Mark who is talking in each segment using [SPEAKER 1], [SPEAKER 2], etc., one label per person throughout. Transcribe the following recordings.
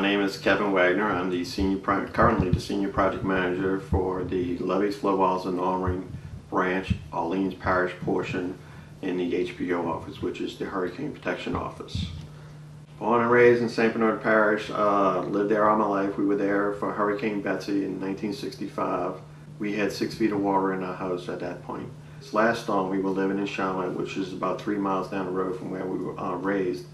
[SPEAKER 1] name is Kevin Wagner. I'm the currently the senior project manager for the levees, flood walls, and Loring branch, Orleans Parish portion in the HPO office, which is the Hurricane Protection Office. Born and raised in St. Bernard Parish, lived there all my life. We were there for Hurricane Betsy in 1965. We had 6 feet of water in our house at that point. This last storm, we were living in Charlotte, which is about 3 miles down the road from where we were raised.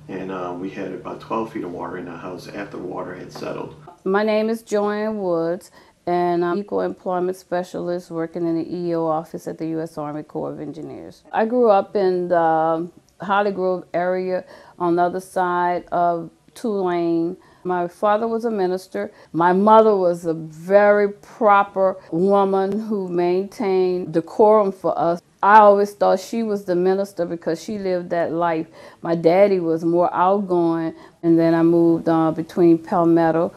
[SPEAKER 1] And we had about 12 feet of water in our house after the water had settled.
[SPEAKER 2] My name is Joanne Woods, and I'm Equal Employment Specialist working in the EO office at the U.S. Army Corps of Engineers. I grew up in the Holly Grove area on the other side of Tulane. My father was a minister. My mother was a very proper woman who maintained decorum for us. I always thought she was the minister because she lived that life. My daddy was more outgoing, and then I moved between Palmetto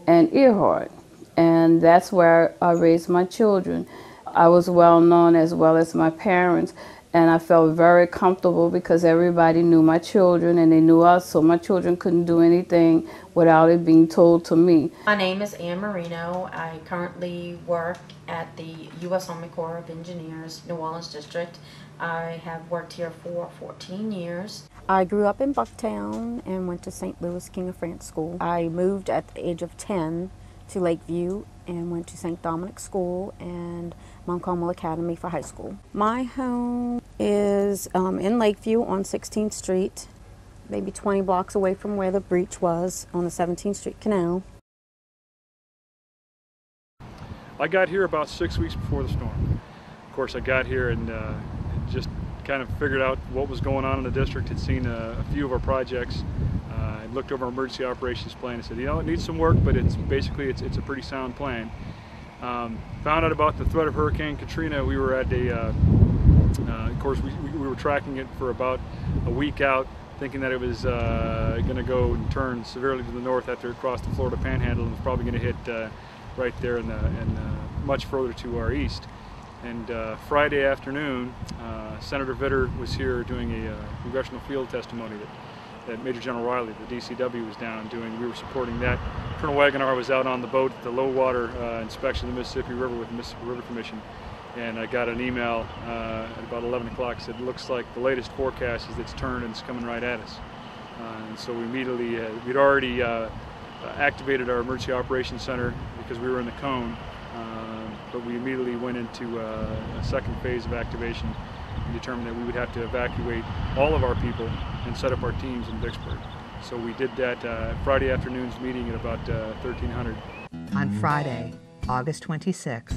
[SPEAKER 2] and Earhart, and that's where I raised my children. I was well known as well as my parents, and I felt very comfortable because everybody knew my children and they knew us, so my children couldn't do anything without it being told to me.
[SPEAKER 3] My name is Ann Marino. I currently work at the U.S. Army Corps of Engineers, New Orleans District. I have worked here for 14 years.
[SPEAKER 4] I grew up in Bucktown and went to St. Louis King of France School. I moved at the age of 10 to Lakeview and went to St. Dominic School and Mount Carmel Academy for high school. My home is in Lakeview on 16th Street, maybe 20 blocks away from where the breach was on the 17th Street Canal.
[SPEAKER 5] I got here about 6 weeks before the storm. Of course, I got here and just kind of figured out what was going on in the district, had seen a few of our projects. I looked over our emergency operations plan and said, you know, it needs some work, but it's a pretty sound plan. Found out about the threat of Hurricane Katrina. We were at of course, we were tracking it for about a week out, thinking that it was going to go and turn severely to the north after it crossed the Florida Panhandle and was probably going to hit right there and much further to our east. And Friday afternoon, Senator Vitter was here doing a congressional field testimony that Major General Riley, the DCW, was down doing. We were supporting that. Colonel Wagoner was out on the boat at the low water inspection of the Mississippi River with the Mississippi River Commission. And I got an email at about 11 o'clock that said, it looks like the latest forecast is it's turned and it's coming right at us. And so we immediately, we'd already activated our emergency operations center because we were in the cone, but we immediately went into a second phase of activation and determined that we would have to evacuate all of our people and set up our teams in Vicksburg. So we did that Friday afternoon's meeting at about 1300.
[SPEAKER 6] On Friday, August 26th,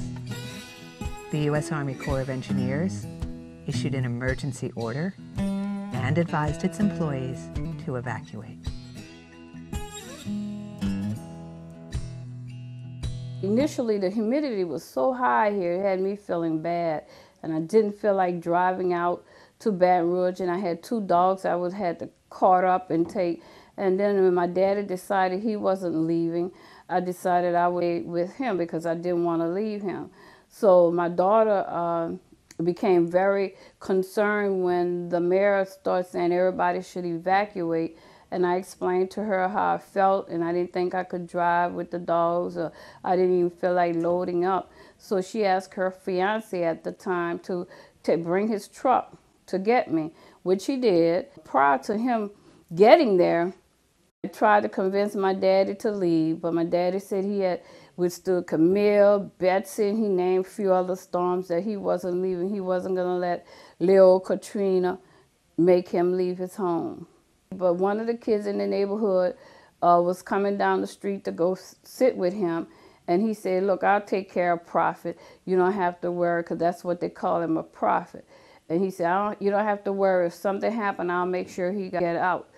[SPEAKER 6] the U.S. Army Corps of Engineers issued an emergency order and advised its employees to evacuate.
[SPEAKER 2] Initially, the humidity was so high here, it had me feeling bad, and I didn't feel like driving out to Baton Rouge, and I had 2 dogs I had to cart up and take. And then when my daddy decided he wasn't leaving, I decided I would stay with him because I didn't want to leave him. So my daughter became very concerned when the mayor started saying everybody should evacuate. And I explained to her how I felt, and I didn't think I could drive with the dogs, or I didn't even feel like loading up. So she asked her fiance at the time to bring his truck to get me, which he did. Prior to him getting there, I tried to convince my daddy to leave, but my daddy said he had withstood Camille, Betsy, and he named a few other storms that he wasn't leaving. He wasn't going to let Leo Katrina make him leave his home. But one of the kids in the neighborhood was coming down the street to go sit with him, and he said, look, I'll take care of Prophet. You don't have to worry, because that's what they call him, a prophet. And he said, you don't have to worry. If something happened, I'll make sure he get out.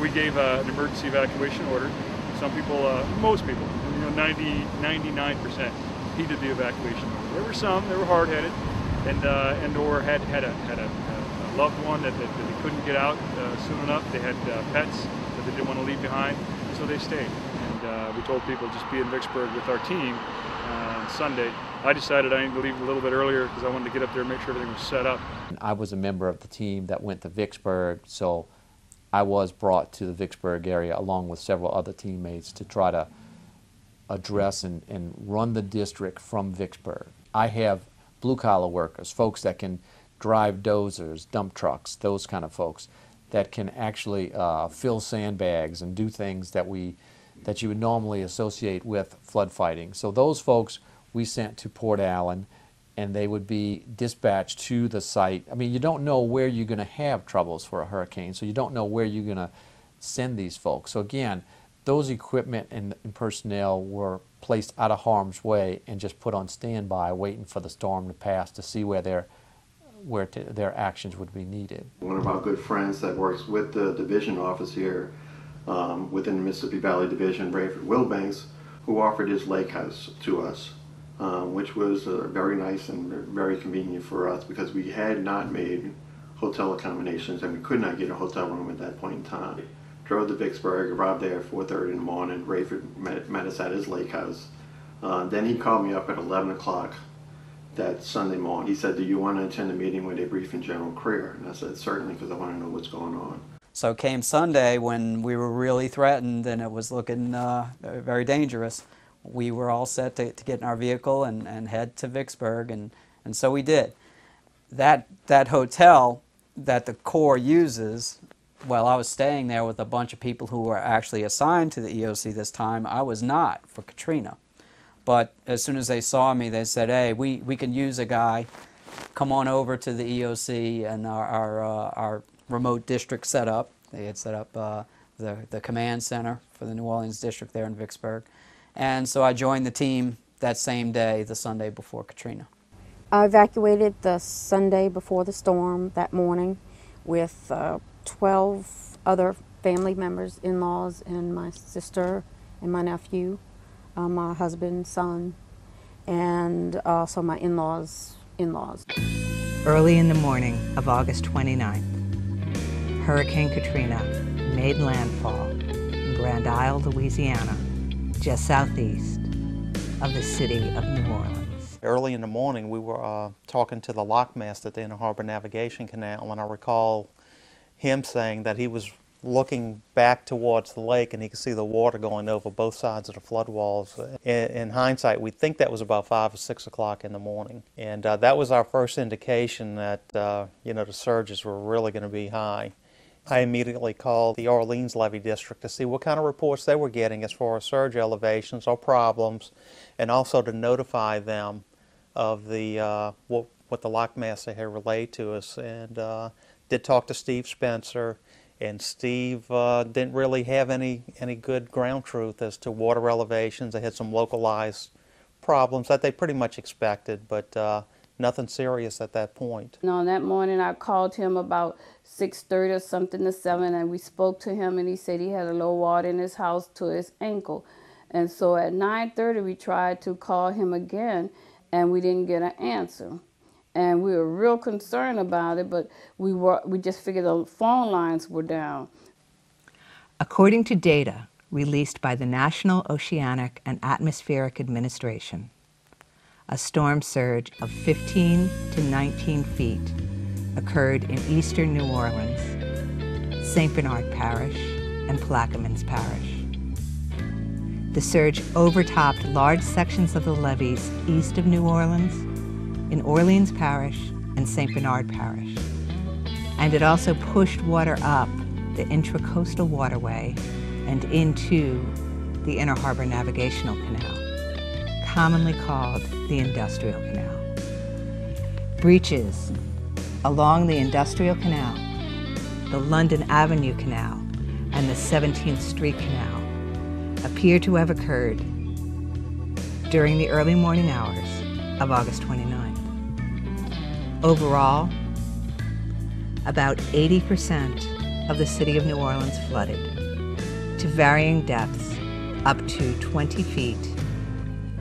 [SPEAKER 5] We gave an emergency evacuation order. Some people, most people, 99% heeded the evacuation order. There were some that were hard-headed and or had a loved one that they couldn't get out soon enough. They had pets that they didn't want to leave behind, so they stayed. And we told people just be in Vicksburg with our team on Sunday. I decided I needed to leave a little bit earlier because I wanted to get up there and make sure everything was set up.
[SPEAKER 7] I was a member of the team that went to Vicksburg, so I was brought to the Vicksburg area along with several other teammates to try to address and run the district from Vicksburg. I have blue-collar workers, folks that can drive dozers, dump trucks, those kind of folks that can actually fill sandbags and do things that you would normally associate with flood fighting. So those folks we sent to Port Allen, and they would be dispatched to the site. I mean, you don't know where you're going to have troubles for a hurricane, so you don't know where you're going to send these folks. So again, those equipment and personnel were placed out of harm's way and just put on standby, waiting for the storm to pass to see where their actions would be needed.
[SPEAKER 1] One of our good friends that works with the division office here within the Mississippi Valley Division, Rayford Wilbanks, who offered his lake house to us, which was very nice and very convenient for us because we had not made hotel accommodations and we could not get a hotel room at that point in time. Drove to Vicksburg, arrived there at 4:30 in the morning. Rayford met us at his lake house. Then he called me up at 11 o'clock that Sunday morning. He said, "Do you want to attend a meeting where they brief in General Creer?" And I said, "Certainly, because I want to know what's going on."
[SPEAKER 8] So came Sunday when we were really threatened and it was looking very dangerous. We were all set to get in our vehicle and head to Vicksburg, and so we did. That hotel that the Corps uses, well, I was staying there with a bunch of people who were actually assigned to the EOC this time. I was not for Katrina. But as soon as they saw me, they said, "Hey, we can use a guy. Come on over to the EOC and our remote district setup." They had set up the command center for the New Orleans district there in Vicksburg. And so I joined the team that same day, the Sunday before Katrina.
[SPEAKER 4] I evacuated the Sunday before the storm that morning with 12 other family members, in-laws, and my sister and my nephew, my husband, son, and also my in-laws' in-laws.
[SPEAKER 6] Early in the morning of August 29th, Hurricane Katrina made landfall in Grand Isle, Louisiana, just southeast of the city of New Orleans.
[SPEAKER 9] Early in the morning, we were talking to the lockmaster at the Inner Harbor Navigation Canal, and I recall him saying that he was looking back towards the lake and he could see the water going over both sides of the flood walls. In hindsight, we think that was about 5 or 6 o'clock in the morning. And that was our first indication that the surges were really going to be high. I immediately called the Orleans Levee District to see what kind of reports they were getting as far as surge elevations or problems, and also to notify them of the what the lockmaster had relayed to us. And did talk to Steve Spencer, and Steve didn't really have any good ground truth as to water elevations. They had some localized problems that they pretty much expected, but nothing serious at that point.
[SPEAKER 2] No, that morning I called him about 6:30 or something to 7, and we spoke to him, and he said he had a low water in his house to his ankle. And so at 9:30 we tried to call him again, and we didn't get an answer. And we were real concerned about it, but we just figured the phone lines were down.
[SPEAKER 6] According to data released by the National Oceanic and Atmospheric Administration, a storm surge of 15 to 19 feet occurred in eastern New Orleans, St. Bernard Parish, and Plaquemines Parish. The surge overtopped large sections of the levees east of New Orleans, in Orleans Parish and St. Bernard Parish. And it also pushed water up the intracoastal waterway and into the Inner Harbor Navigational Canal, commonly called the Industrial Canal. Breaches along the Industrial Canal, the London Avenue Canal, and the 17th Street Canal appear to have occurred during the early morning hours of August 29th. Overall, about 80% of the city of New Orleans flooded, to varying depths up to 20 feet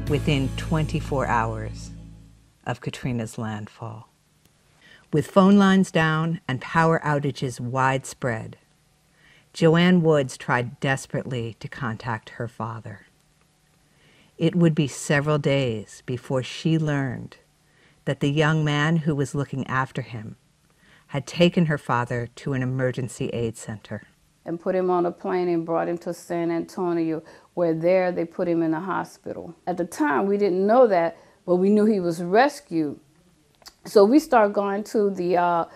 [SPEAKER 6] within 24 hours of Katrina's landfall. With phone lines down and power outages widespread, Joanne Woods tried desperately to contact her father. It would be several days before she learned that the young man who was looking after him had taken her father to an emergency aid center.
[SPEAKER 2] and put him on a plane and brought him to San Antonio, where there they put him in the hospital. At the time, we didn't know that, but we knew he was rescued. So we started going to the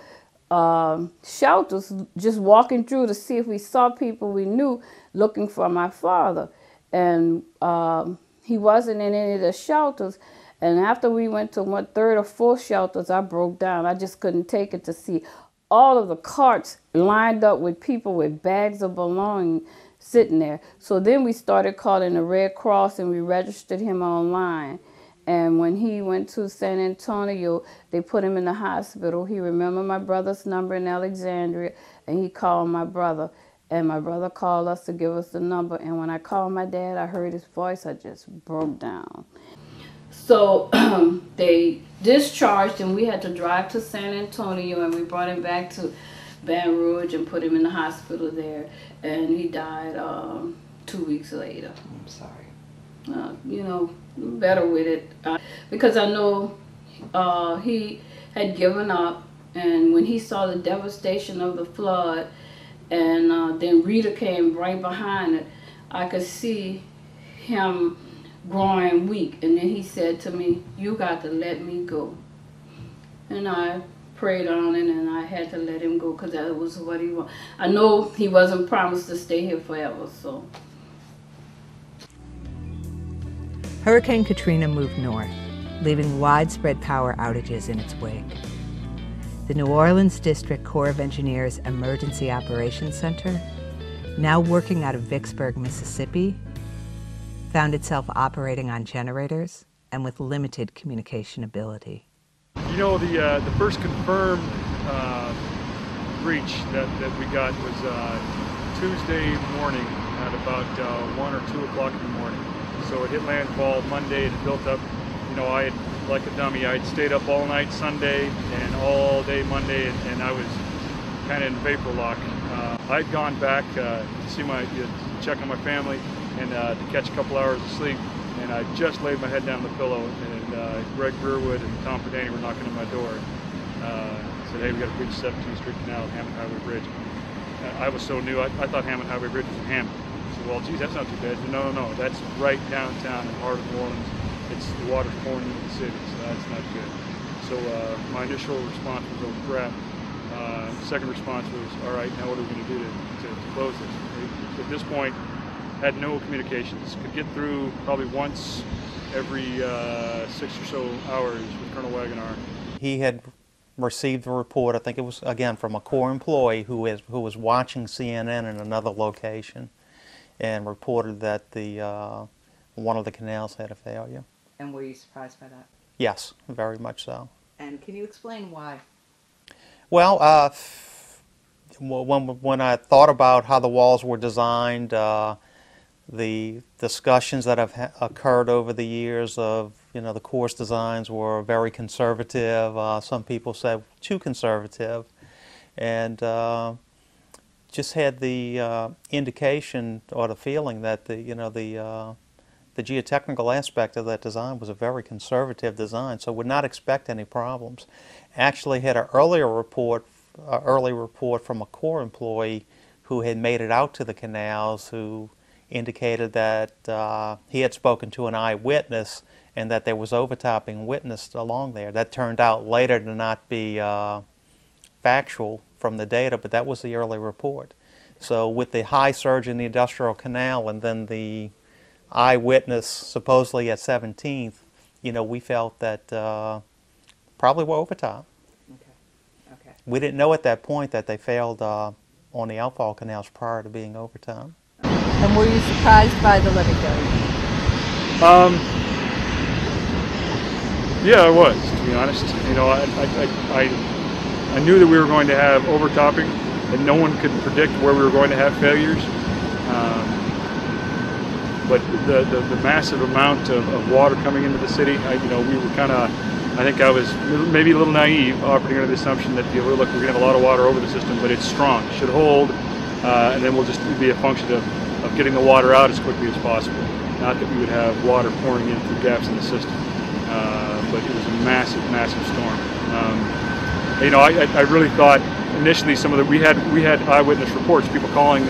[SPEAKER 2] shelters, just walking through to see if we saw people we knew looking for my father. And he wasn't in any of the shelters. And after we went to 1/3 or 4 shelters, I broke down. I just couldn't take it to see all of the carts lined up with people with bags of belongings sitting there. So then we started calling the Red Cross and we registered him online. And when he went to San Antonio, they put him in the hospital. He remembered my brother's number in Alexandria, and he called my brother. And my brother called us to give us the number. And when I called my dad, I heard his voice. I just broke down. So they discharged him. We had to drive to San Antonio, and we brought him back to Baton Rouge and put him in the hospital there. And he died 2 weeks later.
[SPEAKER 6] I'm sorry.
[SPEAKER 2] You know, better with it. Because I know he had given up. And when he saw the devastation of the flood, and then Rita came right behind it, I could see him growing weak. And then he said to me, "You got to let me go." And I prayed on it, and I had to let him go because that was what he wanted. I know he wasn't promised to stay here forever, so.
[SPEAKER 6] Hurricane Katrina moved north, leaving widespread power outages in its wake. The New Orleans District Corps of Engineers Emergency Operations Center, now working out of Vicksburg, Mississippi, found itself operating on generators and with limited communication ability.
[SPEAKER 5] You know, the first confirmed breach that we got was Tuesday morning at about 1 or 2 o'clock in the morning. So it hit landfall Monday and it built up. You know, I had, like a dummy, I'd stayed up all night Sunday and all day Monday, and I was kind of in vapor lock. I'd gone back to see check on my family and to catch a couple hours of sleep, and I just laid my head down the pillow, and Greg Brewerwood and Tom Ferdani were knocking on my door. Said, "Hey, we got a bridge 17th Street Canal, Hammond Highway Bridge." I was so new, I thought Hammond Highway Bridge was in Hammond. I said, "Well, geez, that's not too bad." No, that's right downtown in the heart of New Orleans. The water's pouring into the city, so that's not good. So my initial response was, "Oh crap." Second response was, "All right, now what are we going to do to close this?" At this point, had no communications. Could get through probably once every 6 or so hours with Colonel Wagonar.
[SPEAKER 9] He had received a report, I think it was, again, from a Corps employee who was watching CNN in another location, and reported that one of the canals had a failure.
[SPEAKER 6] And were you surprised by that?
[SPEAKER 9] Yes, very much so.
[SPEAKER 6] And can you explain why?
[SPEAKER 9] Well, when I thought about how the walls were designed, the discussions that have occurred over the years of, the Corps designs were very conservative. Some people said too conservative, and just had the indication or the feeling that the geotechnical aspect of that design was a very conservative design, so would not expect any problems. Actually had an early report from a Corps employee who had made it out to the canals, who indicated that he had spoken to an eyewitness and that there was overtopping witnessed along there. That turned out later to not be factual from the data, but that was the early report. So with the high surge in the industrial canal and then the eyewitness supposedly at 17th, we felt that probably were overtop.
[SPEAKER 6] Okay.
[SPEAKER 9] We didn't know at that point that they failed on the outfall canals prior to being overtop.
[SPEAKER 6] And were you surprised by the levee failure?
[SPEAKER 5] Yeah, I was, to be honest. I knew that we were going to have overtopping, and no one could predict where we were going to have failures. But the massive amount of water coming into the city, we were kind of, I think I was maybe a little naive, operating under the assumption that we're going to have a lot of water over the system, but it's strong, it should hold, and then we'll just be a function of getting the water out as quickly as possible. Not that we would have water pouring in through gaps in the system, but it was a massive, massive storm. I really thought initially we had eyewitness reports, people calling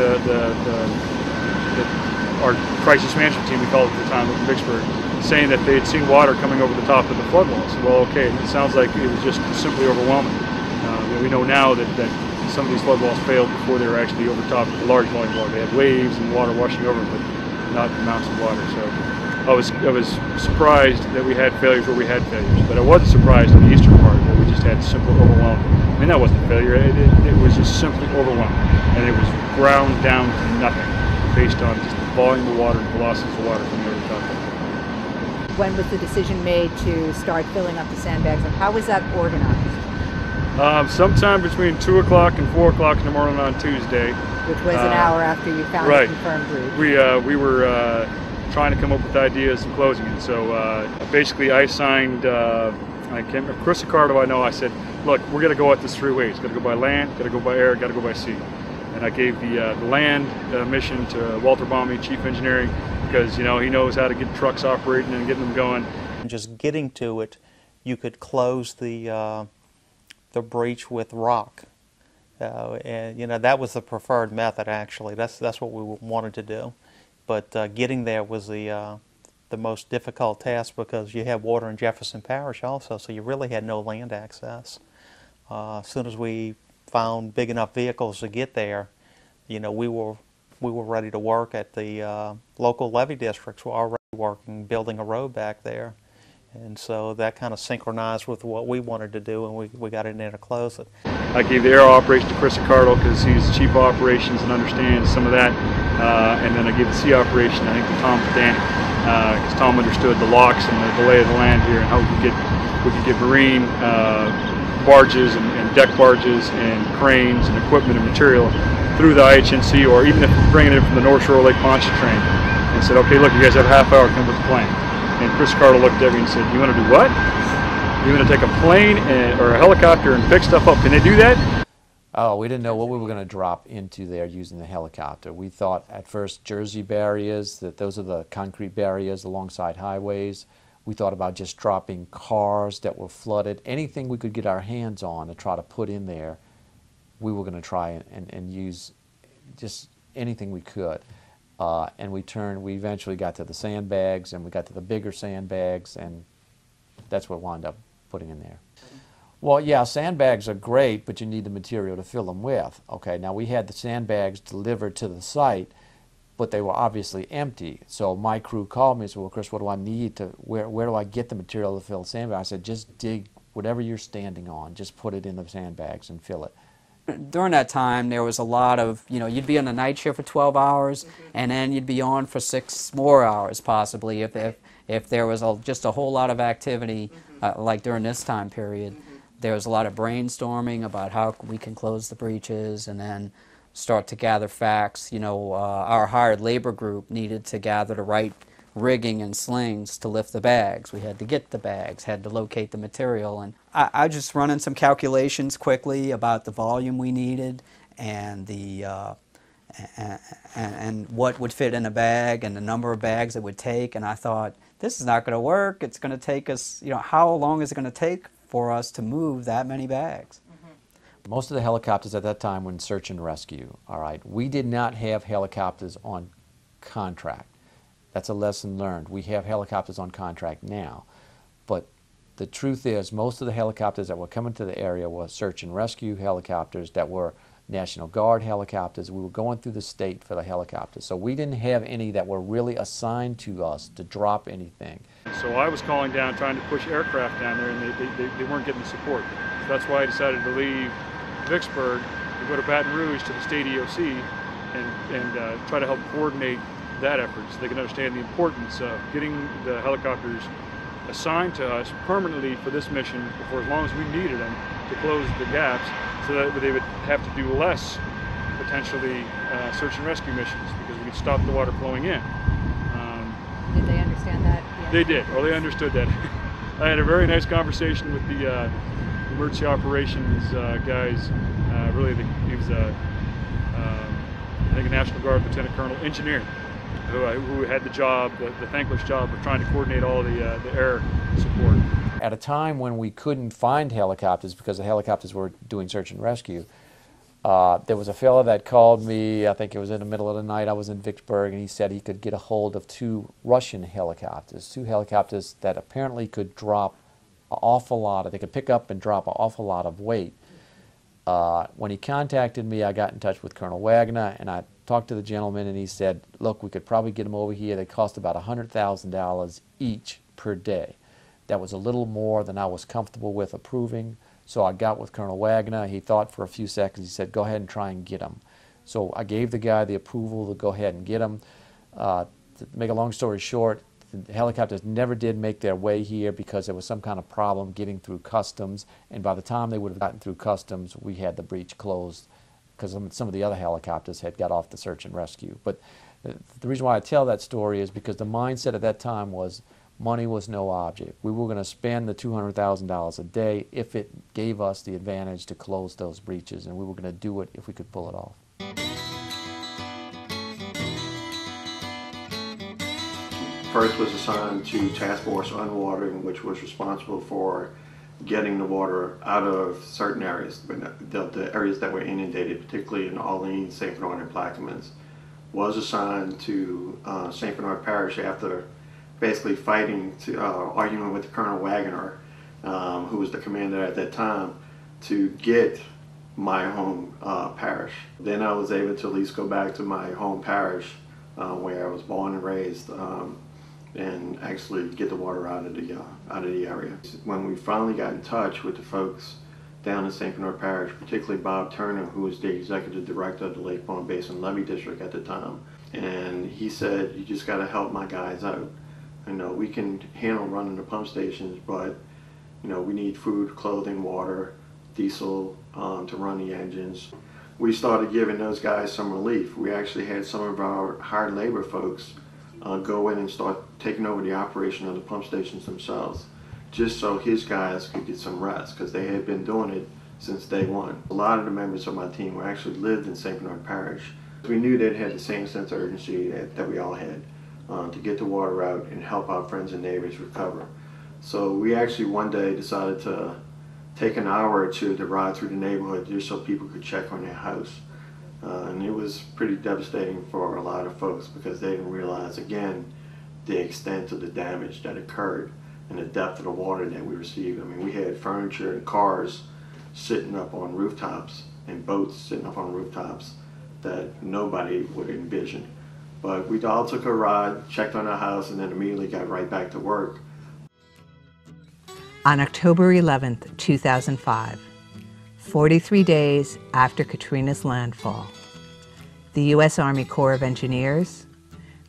[SPEAKER 5] our crisis management team, we called it at the time in Vicksburg, saying that they had seen water coming over the top of the flood walls. Well, okay, it sounds like it was just simply overwhelming. We know now that some of these flood walls failed before they were actually over top of the large volume of water. They had waves and water washing over them, but not amounts of water. So I was surprised that we had failures where we had failures, but I wasn't surprised in the eastern part where we just had simple overwhelming. I mean, that wasn't a failure. It was just simply overwhelming, and it was ground down to nothing based on just the volume of water and velocities of water coming over the top of it.
[SPEAKER 10] When was the decision made to start filling up the sandbags, and how was that organized?
[SPEAKER 5] Sometime between 2 o'clock and 4 o'clock in the morning on Tuesday.
[SPEAKER 10] Which was an hour after you found
[SPEAKER 5] right.
[SPEAKER 10] a confirmed route.
[SPEAKER 5] We were trying to come up with ideas and closing it. So basically I signed, I can't remember, Chris Ricardo, I said, look, we're going to go at this 3 ways. Got to go by land, got to go by air, got to go by sea. And I gave the land mission to Walter Baumey, Chief Engineering, because he knows how to get trucks operating and getting them going.
[SPEAKER 9] And just getting to it, you could close the breach with rock. And that was the preferred method, actually. That's what we wanted to do. But getting there was the most difficult task because you had water in Jefferson Parish also, so you really had no land access. As soon as we found big enough vehicles to get there, we were ready to work at the local levee districts. Were already working, building a road back there. And so that kind of synchronized with what we wanted to do, and we got in there to close it.
[SPEAKER 5] I gave the air operation to Chris Ricardo because he's chief of operations and understands some of that. And then I gave the sea operation, I think, to Tom Danny, because Tom understood the locks and the lay of the land here and how we could get marine barges and deck barges and cranes and equipment and material through the IHNC, or even if bringing it in from the North Shore Lake Pontchartrain, and said, okay, look, you guys have a half hour, come with the plane. And Chris Ricardo looked at me and said, you want to do what? You're going to take a plane or a helicopter and pick stuff up. Can they do that?
[SPEAKER 7] Oh, we didn't know what we were going to drop into there using the helicopter. We thought at first Jersey barriers, that those are the concrete barriers alongside highways. We thought about just dropping cars that were flooded. Anything we could get our hands on to try to put in there, we were going to try and use just anything we could. And we eventually got to the sandbags, and we got to the bigger sandbags, and that's what we wound up putting in there. Well, yeah, sandbags are great, but you need the material to fill them with. Okay, now we had the sandbags delivered to the site, but they were obviously empty. So my crew called me and said, well, Chris, what do I need to, where do I get the material to fill the sandbag? I said, just dig whatever you're standing on, just put it in the sandbags and fill it.
[SPEAKER 8] During that time, there was a lot of, you'd be on a night shift for 12 hours, and then you'd be on for 6 more hours, possibly, if there was just a whole lot of activity, like during this time period. There was a lot of brainstorming about how we can close the breaches, and then start to gather facts. Our hired labor group needed to gather the right rigging and slings to lift the bags. We had to get the bags, had to locate the material, and I just running some calculations quickly about the volume we needed and the and what would fit in a bag and the number of bags it would take, and I thought, this is not going to work. It's going to take us, how long is it going to take for us to move that many bags?
[SPEAKER 7] Most of the helicopters at that time were in search and rescue, all right? We did not have helicopters on contract. That's a lesson learned. We have helicopters on contract now. But the truth is, most of the helicopters that were coming to the area were search and rescue helicopters that were National Guard helicopters. We were going through the state for the helicopters. So we didn't have any that were really assigned to us to drop anything.
[SPEAKER 5] So I was calling down, trying to push aircraft down there, and they weren't getting the support. So that's why I decided to leave Vicksburg and go to Baton Rouge to the state EOC and try to help coordinate that effort so they can understand the importance of getting the helicopters assigned to us permanently for this mission for as long as we needed them to close the gaps, so that they would have to do less, potentially, search and rescue missions, because we could stop the water flowing in.
[SPEAKER 10] Did they understand that? Yeah.
[SPEAKER 5] They did. Well, they understood that. I had a very nice conversation with the emergency operations guys. He was I think a National Guard Lieutenant Colonel engineer who had the job, the thankless job of trying to coordinate all the air support.
[SPEAKER 7] At a time when we couldn't find helicopters because the helicopters were doing search and rescue, There was a fellow that called me, I think it was in the middle of the night, I was in Vicksburg, and he said he could get a hold of 2 Russian helicopters, 2 helicopters that apparently could drop an awful lot, they could pick up and drop an awful lot of weight. When he contacted me, I got in touch with Colonel Wagner, and I talked to the gentleman, and he said, look, we could probably get them over here. They cost about $100,000 each per day. That was a little more than I was comfortable with approving, so I got with Colonel Wagner. He thought for a few seconds. He said, go ahead and try and get them. So I gave the guy the approval to go ahead and get them. To make a long story short, the helicopters never did make their way here because there was some kind of problem getting through customs, and by the time they would have gotten through customs, we had the breach closed because some of the other helicopters had got off the search and rescue. But the reason why I tell that story is because the mindset at that time was money was no object. We were going to spend the $200,000 a day if it gave us the advantage to close those breaches, and we were going to do it if we could pull it off.
[SPEAKER 1] First was assigned to Task Force Unwatering, which was responsible for getting the water out of certain areas, the areas that were inundated, particularly in Orleans, St. Bernard, and Plaquemines. Was assigned to St. Bernard Parish after basically arguing with Colonel Wagner, who was the commander at that time, to get my home parish. Then I was able to at least go back to my home parish where I was born and raised, and actually get the water out of the area. When we finally got in touch with the folks down in St. Bernard Parish, particularly Bob Turner, who was the executive director of the Lake Bourne Basin Levee District at the time, and he said, you just got to help my guys out. You know, we can handle running the pump stations, but you know, we need food, clothing, water, diesel to run the engines. We started giving those guys some relief. We actually had some of our hard labor folks go in and start taking over the operation of the pump stations themselves, just so his guys could get some rest, because they had been doing it since day one. A lot of the members of my team were actually lived in St. Bernard Parish. We knew they had the same sense of urgency that we all had to get the water out and help our friends and neighbors recover. So we actually one day decided to take an hour or two to ride through the neighborhood just so people could check on their house. And it was pretty devastating for a lot of folks because they didn't realize, again, the extent of the damage that occurred and the depth of the water that we received. I mean, we had furniture and cars sitting up on rooftops and boats sitting up on rooftops that nobody would envision. But we all took a ride, checked on our house, and then immediately got right back to work.
[SPEAKER 6] On October 11th, 2005, 43 days after Katrina's landfall, the U.S. Army Corps of Engineers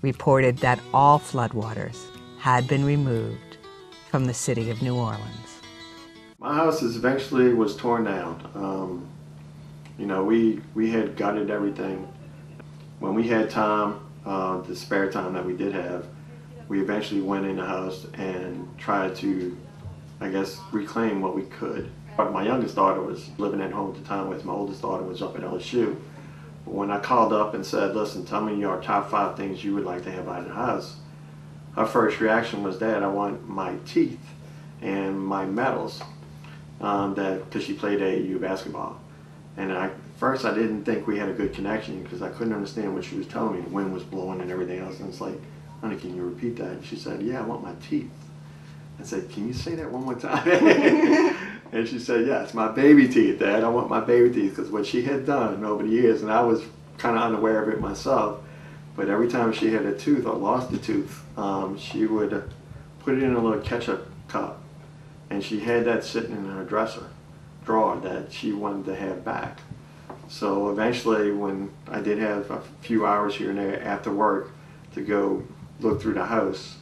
[SPEAKER 6] reported that all floodwaters had been removed from the city of New Orleans.
[SPEAKER 1] My house eventually was torn down. You know, we had gutted everything. When we had time, the spare time that we did have, we eventually went in the house and tried to, I guess, reclaim what we could. My youngest daughter was living at home at the time with my oldest daughter was up at LSU. But when I called up and said, listen, tell me your top 5 things you would like to have out of the house, her first reaction was, Dad, I want my teeth and my medals, because she played AAU basketball. And first I didn't think we had a good connection because I couldn't understand what she was telling me. The wind was blowing and everything else. And it's like, honey, can you repeat that? And she said, yeah, I want my teeth. I said, can you say that one more time? And she said, yes, my baby teeth, Dad. I want my baby teeth, because what she had done over the years, and I was kind of unaware of it myself, but every time she had a tooth or lost a tooth, she would put it in a little ketchup cup, and she had that sitting in her drawer that she wanted to have back. So eventually, when I did have a few hours here and there after work to go look through the house,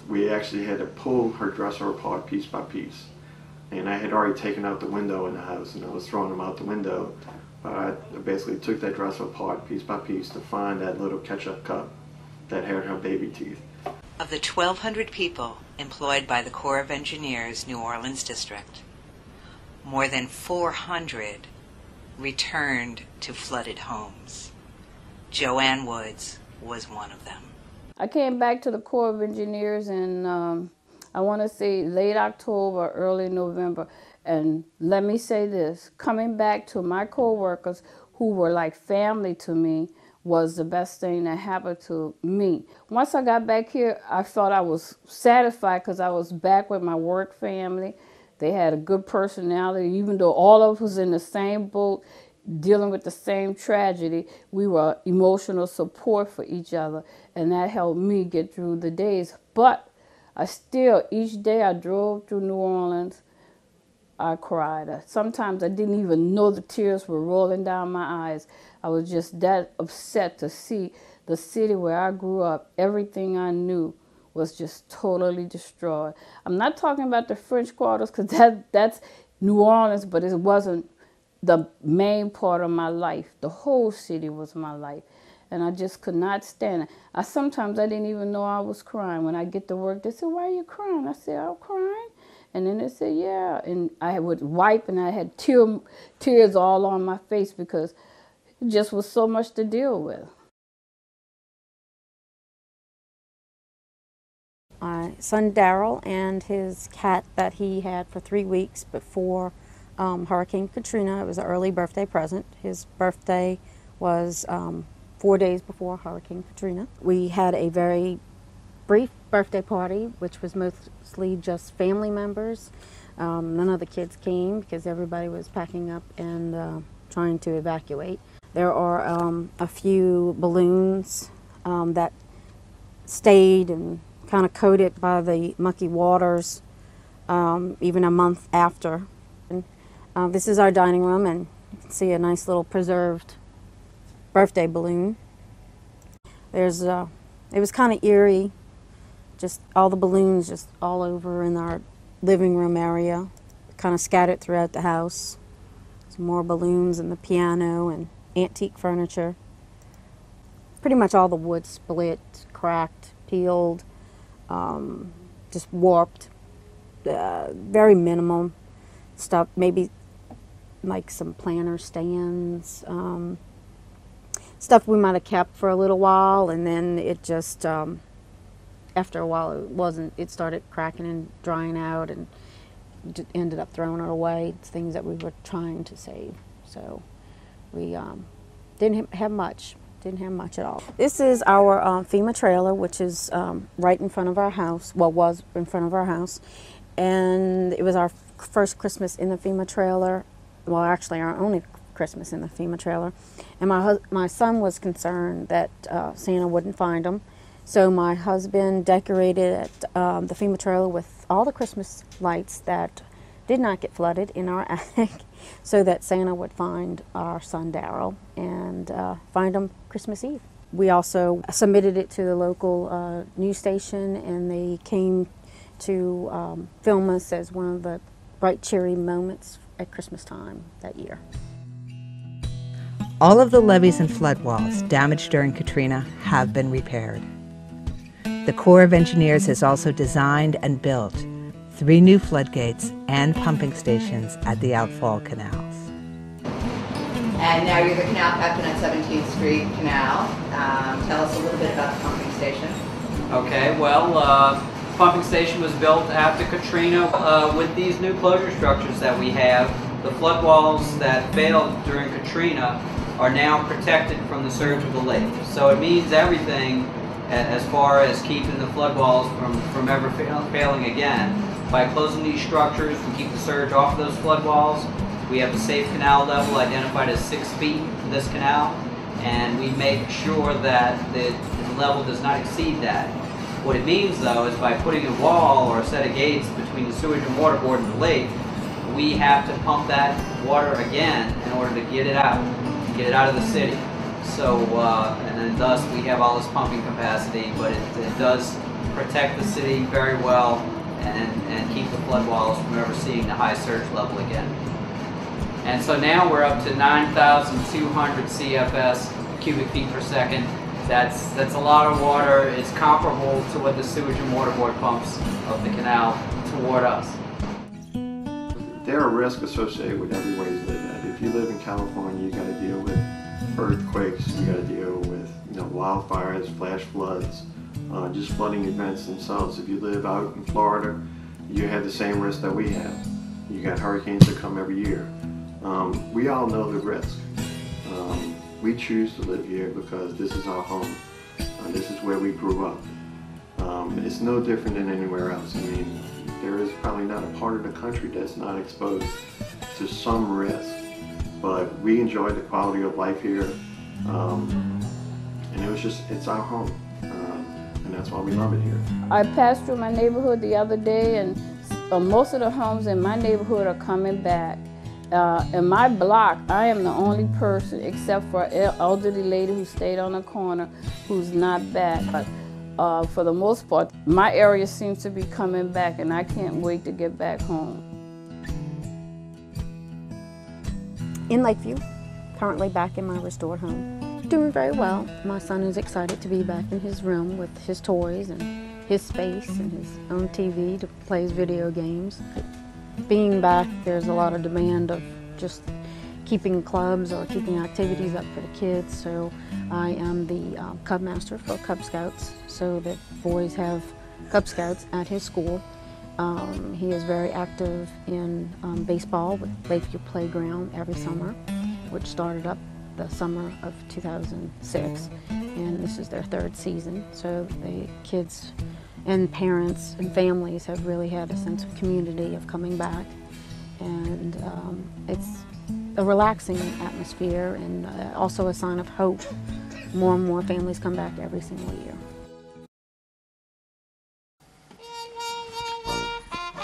[SPEAKER 1] we actually had to pull her dresser apart piece by piece. And I had already taken out the window in the house and I was throwing them out the window. But I basically took that dresser apart piece by piece to find that little ketchup cup that had her baby teeth.
[SPEAKER 6] Of the 1,200 people employed by the Corps of Engineers New Orleans District, more than 400 returned to flooded homes. Joanne Woods was one of them.
[SPEAKER 2] I came back to the Corps of Engineers in, I want to say, late October, early November. And let me say this, coming back to my co-workers who were like family to me was the best thing that happened to me. Once I got back here, I felt I was satisfied because I was back with my work family. They had a good personality. Even though all of us was in the same boat, dealing with the same tragedy, we were emotional support for each other, and that helped me get through the days. But I still, each day I drove through New Orleans, I cried. Sometimes I didn't even know the tears were rolling down my eyes. I was just that upset to see the city where I grew up, everything I knew was just totally destroyed. I'm not talking about the French quarters because that's New Orleans, but it wasn't the main part of my life. The whole city was my life. And I just could not stand it. Sometimes I didn't even know I was crying. When I get to work, they said, "Why are you crying?" I said, "I'm crying." And then they said, "Yeah." And I would wipe, and I had tears all on my face because it just was so much to deal with.
[SPEAKER 4] My son Daryl and his cat that he had for 3 weeks before Hurricane Katrina. It was an early birthday present. His birthday was 4 days before Hurricane Katrina. We had a very brief birthday party, which was mostly just family members. None of the kids came because everybody was packing up and trying to evacuate. There are a few balloons that stayed and kind of coated by the mucky waters even a month after. And, this is our dining room, and you can see a nice little preserved birthday balloon. It was kind of eerie, just all the balloons just all over in our living room area, kind of scattered throughout the house. Some more balloons and the piano and antique furniture. Pretty much all the wood split, cracked, peeled, just warped. Very minimal stuff, maybe like some planter stands, stuff we might have kept for a little while, and then it just, after a while it started cracking and drying out, and ended up throwing it away. It's things that we were trying to save. So we didn't have much at all. This is our FEMA trailer, which is right in front of our house, well, was in front of our house, and it was our first Christmas in the FEMA trailer, well, actually our only Christmas in the FEMA trailer, and my son was concerned that Santa wouldn't find him, so my husband decorated the FEMA trailer with all the Christmas lights that did not get flooded in our attic, so that Santa would find our son Daryl and find him Christmas Eve. We also submitted it to the local news station, and they came to film us as one of the bright, cheery moments at Christmas time that year.
[SPEAKER 6] All of the levees and flood walls damaged during Katrina have been repaired. The Corps of Engineers has also designed and built 3 new floodgates and pumping stations at the outfall canals.
[SPEAKER 11] And now you're the canal captain at 17th Street Canal. Tell us a little bit about the pumping station.
[SPEAKER 8] Okay, well, pumping station was built after Katrina. With these new closure structures that we have, the flood walls that failed during Katrina are now protected from the surge of the lake. So it means everything as far as keeping the flood walls from ever failing again. By closing these structures, we keep the surge off of those flood walls. We have a safe canal level identified as 6 feet for this canal, and we make sure that the level does not exceed that. What it means, though, is by putting a wall or a set of gates between the sewage and water board and the lake, we have to pump that water again in order to get it out of the city. So, and then thus we have all this pumping capacity, but it does protect the city very well and keep the flood walls from ever seeing the high surge level again. And so now we're up to 9,200 CFS, cubic feet per second. That's a lot of water. It's comparable to what the sewage and water board pumps of the canal toward us.
[SPEAKER 1] There are risks associated with every way you live at. If you live in California, you got to deal with earthquakes, you got to deal with wildfires, flash floods, just flooding events themselves. If you live out in Florida, you have the same risk that we have. You got hurricanes that come every year. We all know the risk. We choose to live here because this is our home. This is where we grew up. It's no different than anywhere else. I mean, there is probably not a part of the country that's not exposed to some risk. But we enjoy the quality of life here. And it's our home. And that's why we love it here.
[SPEAKER 2] I passed through my neighborhood the other day, and most of the homes in my neighborhood are coming back. In my block, I am the only person, except for an elderly lady who stayed on the corner, who's not back. But for the most part, my area seems to be coming back, and I can't wait to get back home.
[SPEAKER 4] In Lakeview, currently back in my restored home. Doing very well. My son is excited to be back in his room with his toys and his space and his own TV to play his video games. Being back, there's a lot of demand of just keeping clubs or keeping activities up for the kids. So I am the Cub Master for Cub Scouts, so that boys have Cub Scouts at his school. He is very active in baseball with Lakeview Playground every summer, which started up the summer of 2006, and this is their 3rd season. So the kids and parents and families have really had a sense of community of coming back, and it's a relaxing atmosphere and also a sign of hope. More and more families come back every single year.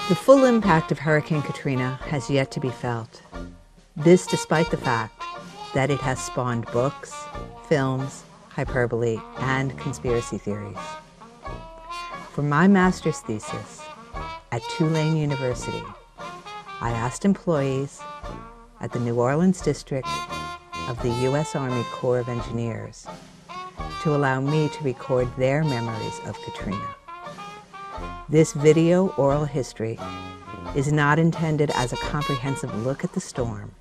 [SPEAKER 6] The full impact of Hurricane Katrina has yet to be felt. This despite the fact that it has spawned books, films, hyperbole, and conspiracy theories. For my master's thesis at Tulane University, I asked employees at the New Orleans district of the U.S. Army Corps of Engineers to allow me to record their memories of Katrina. This video oral history is not intended as a comprehensive look at the storm,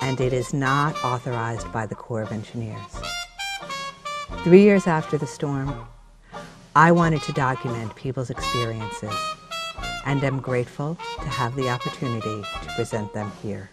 [SPEAKER 6] and it is not authorized by the Corps of Engineers. 3 years after the storm, I wanted to document people's experiences, and am grateful to have the opportunity to present them here.